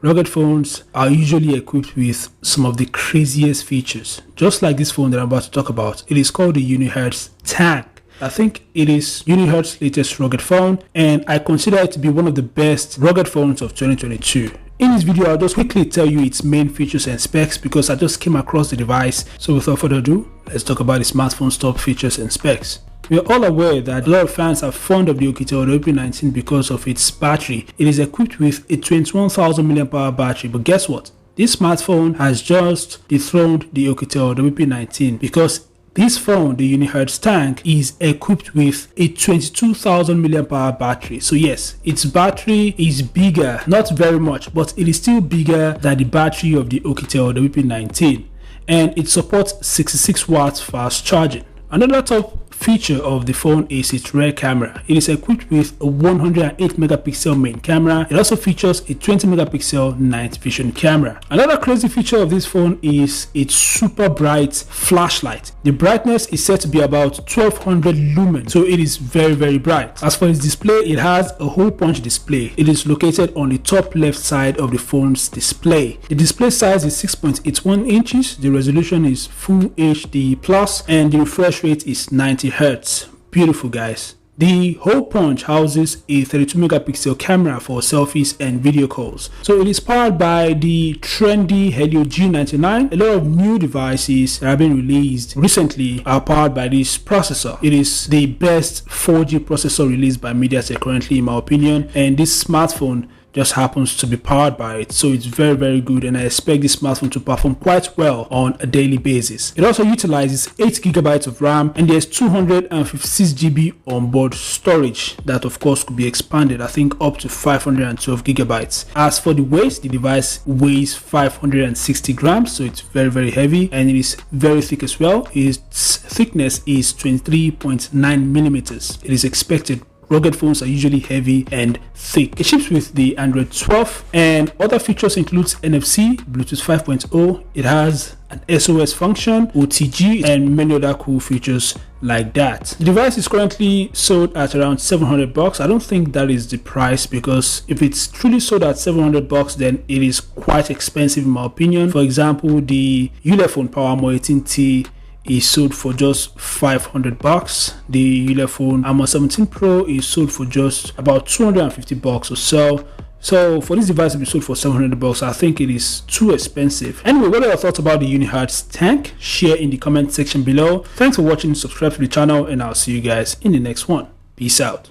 Rugged phones are usually equipped with some of the craziest features. Just like this phone that I'm about to talk about, it is called the Unihertz Tank. I think it is Unihertz's latest rugged phone, and I consider it to be one of the best rugged phones of 2022. In this video, I'll just quickly tell you its main features and specs because I just came across the device. So without further ado, let's talk about the smartphone's top features and specs. We are all aware that a lot of fans are fond of the Oukitel WP19 because of its battery. It is equipped with a 21,000 mAh battery, but guess what? This smartphone has just dethroned the Oukitel WP19 because this phone, the Unihertz Tank, is equipped with a 22,000 mAh battery. So yes, its battery is bigger, not very much, but it is still bigger than the battery of the Oukitel WP19, and it supports 66 watts fast charging. Another top feature of the phone is its rear camera. It is equipped with a 108 megapixel main camera. It also features a 20 megapixel night vision camera. Another crazy feature of this phone is its super bright flashlight. The brightness is set to be about 1200 lumen, so it is very bright. As for its display, it has a hole punch display. It is located on the top left side of the phone's display. The display size is 6.81 inches. The resolution is Full HD plus, and the refresh rate is 90 Hertz. Beautiful, guys. The hole punch houses a 32 megapixel camera for selfies and video calls. So it is powered by the trendy Helio G99. A lot of new devices that have been released recently are powered by this processor. It is the best 4G processor released by MediaTek currently, in my opinion, and this smartphone just happens to be powered by it, so it's very good, and I expect this smartphone to perform quite well on a daily basis. It also utilizes 8GB of RAM, and there's 256 GB onboard storage that of course could be expanded, I think up to 512 GB. As for the weight, the device weighs 560 grams, so it's very heavy, and it is very thick as well. Its thickness is 23.9 millimeters. It is expected. Rugged phones are usually heavy and thick. It ships with the Android 12, and other features includes NFC, Bluetooth 5.0. It has an SOS function, OTG, and many other cool features like that. The device is currently sold at around $700. I don't think that is the price, because if it's truly sold at $700, then it is quite expensive in my opinion. For example, the Ulefone PowerMo 18T is sold for just $500. The Ulefone Armor 17 Pro is sold for just about $250 or so. So for this device to be sold for $700, I think it is too expensive. Anyway, what are your thoughts about the Unihertz Tank? Share in the comment section below. Thanks for watching, subscribe to the channel, and I'll see you guys in the next one. Peace out.